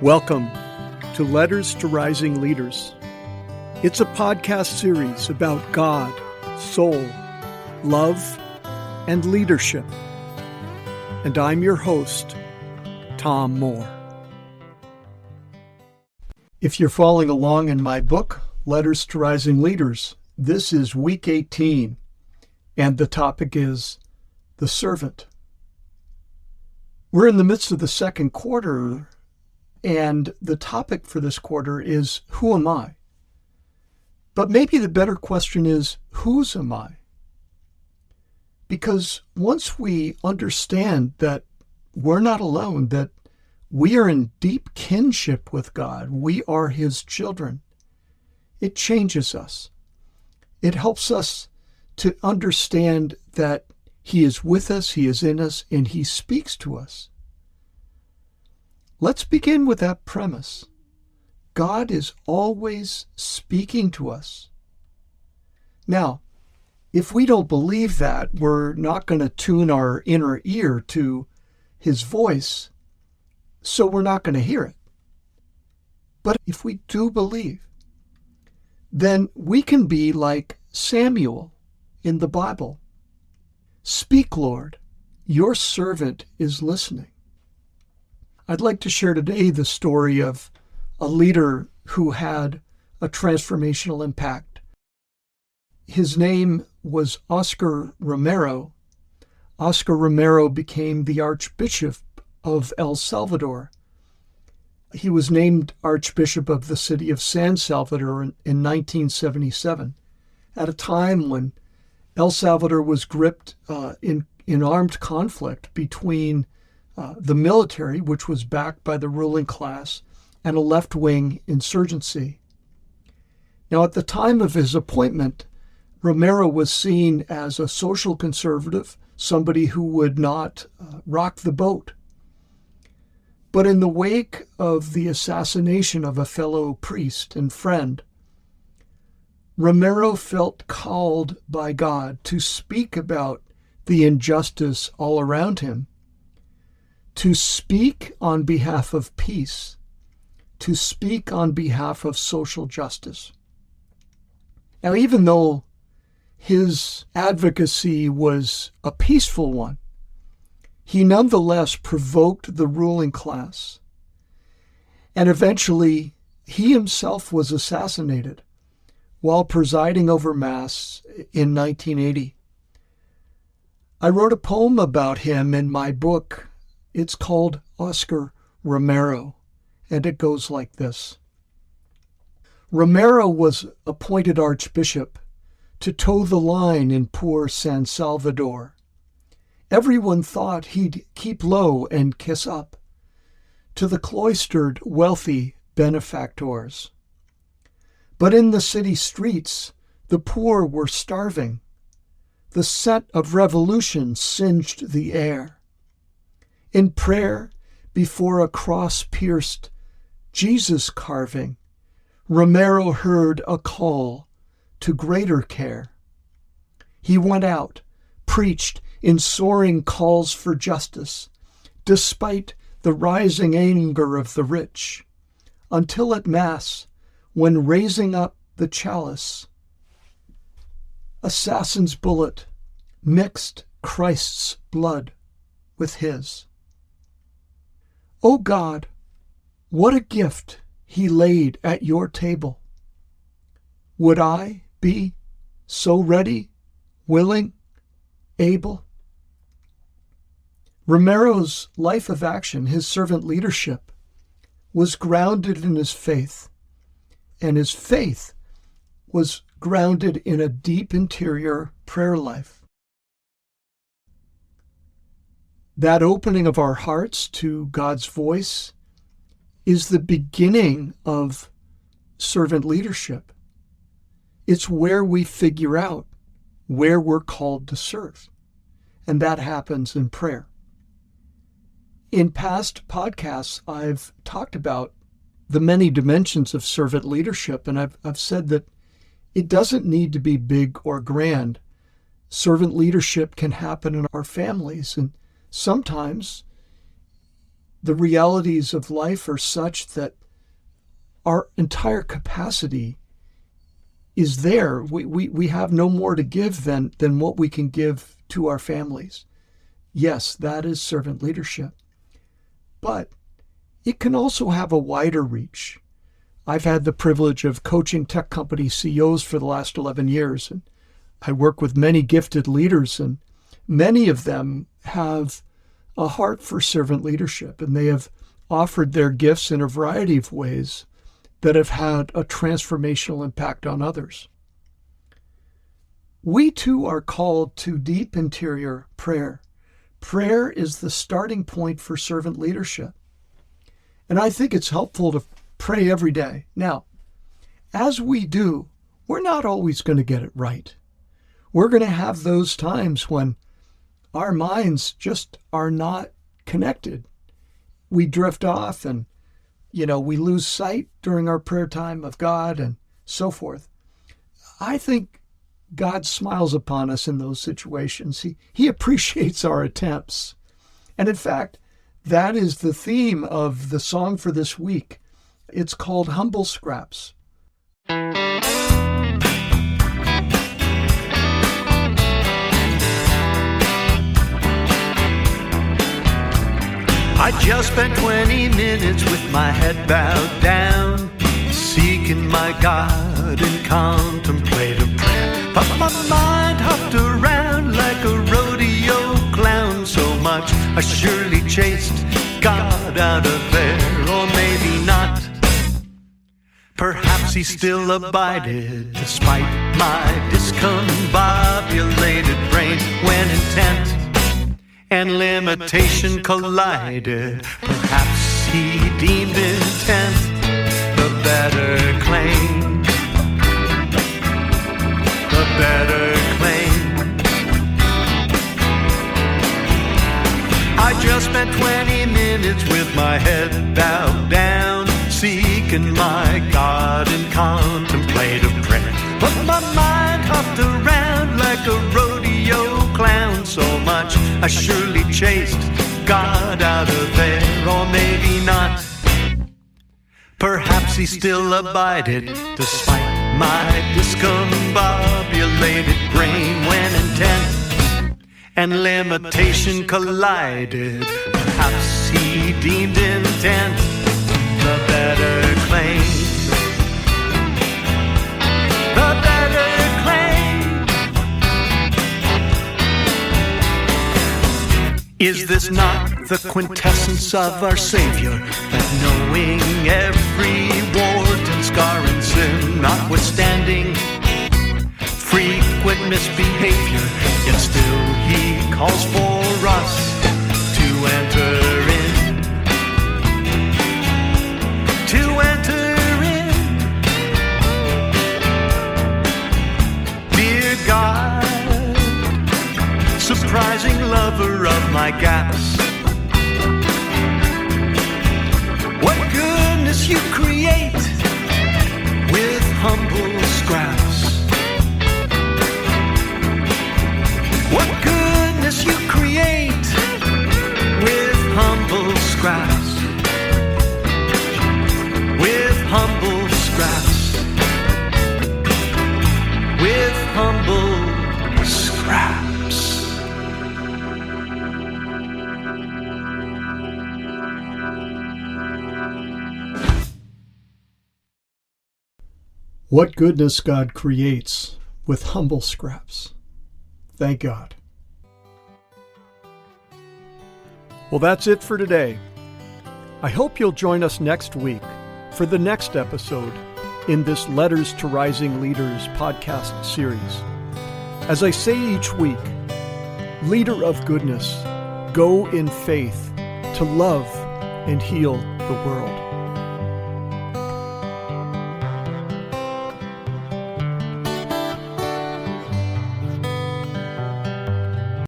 Welcome to Letters to Rising Leaders. It's a podcast series about God, soul, love, and leadership. And I'm your host, Tom Mohr. If you're following along in my book, Letters to Rising Leaders, this is week 18, and the topic is the servant. We're in the midst of the second quarter, and the topic for this quarter is, who am I? But maybe the better question is, whose am I? Because once we understand that we're not alone, that we are in deep kinship with God, we are His children, it changes us. It helps us to understand that He is with us, He is in us, and He speaks to us. Let's begin with that premise. God is always speaking to us. Now, if we don't believe that, we're not going to tune our inner ear to His voice, so we're not going to hear it. But if we do believe, then we can be like Samuel in the Bible. Speak, Lord, your servant is listening. I'd like to share today the story of a leader who had a transformational impact. His name was Oscar Romero. Oscar Romero became the Archbishop of El Salvador. He was named Archbishop of the city of San Salvador in 1977, at a time when El Salvador was gripped in armed conflict between the military, which was backed by the ruling class, and a left-wing insurgency. Now, at the time of his appointment, Romero was seen as a social conservative, somebody who would not rock the boat. But in the wake of the assassination of a fellow priest and friend, Romero felt called by God to speak about the injustice all around him, to speak on behalf of peace, to speak on behalf of social justice. Now, even though his advocacy was a peaceful one, he nonetheless provoked the ruling class. And eventually, he himself was assassinated while presiding over Mass in 1980. I wrote a poem about him in my book. It's called Oscar Romero, and it goes like this. Romero was appointed Archbishop to toe the line in poor San Salvador. Everyone thought he'd keep low and kiss up to the cloistered, wealthy benefactors. But in the city streets, the poor were starving. The scent of revolution singed the air. In prayer, before a cross-pierced Jesus carving, Romero heard a call to greater care. He went out, preached in soaring calls for justice, despite the rising anger of the rich, until at Mass, when raising up the chalice, assassin's bullet mixed Christ's blood with his. O God, what a gift He laid at your table. Would I be so ready, willing, able? Romero's life of action, his servant leadership, was grounded in his faith, and his faith was grounded in a deep interior prayer life. That opening of our hearts to God's voice is the beginning of servant leadership. It's where we figure out where we're called to serve, and that happens in prayer. In past podcasts, I've talked about the many dimensions of servant leadership, and I've said that it doesn't need to be big or grand. Servant leadership can happen in our families, and sometimes the realities of life are such that our entire capacity is there. We have no more to give than what we can give to our families. Yes, that is servant leadership. But it can also have a wider reach. I've had the privilege of coaching tech company CEOs for the last 11 years, and I work with many gifted leaders, and many of them have a heart for servant leadership, and they have offered their gifts in a variety of ways that have had a transformational impact on others. We too are called to deep interior prayer. Prayer is the starting point for servant leadership. And I think it's helpful to pray every day. Now, as we do, we're not always going to get it right. We're going to have those times when our minds just are not connected. We drift off and, we lose sight during our prayer time of God and so forth. I think God smiles upon us in those situations. He appreciates our attempts. And in fact, that is the theme of the song for this week. It's called Humble Scraps. I just spent 20 minutes with my head bowed down, seeking my God in contemplative prayer. But my mind hopped around like a rodeo clown, so much I surely chased God out of there. Or maybe not. Perhaps he still abided despite my discombobulated brain when intent and limitation collided. Perhaps he deemed intent the better claim. The better claim. I just spent 20 minutes with my head bowed down, seeking my God in contemplative prayer. But my mind hopped around like a rodeo clown, so much I surely chased God out of there. Or maybe not. Perhaps he still abided despite my discombobulated brain when intent and limitation collided. Perhaps he deemed intent the better claim. The better claim. Is this not the quintessence of our Savior, that knowing every wart and scar and sin, notwithstanding frequent misbehavior, yet still he calls for us to enter in. To enter in. Dear God, surprising lover of my gaps, what goodness you create with humble scraps. What goodness you create with humble scraps. With humble scraps. With humble scraps. What goodness God creates with humble scraps. Thank God. Well, that's it for today. I hope you'll join us next week for the next episode in this Letters to Rising Leaders podcast series. As I say each week, leader of goodness, go in faith to love and heal the world.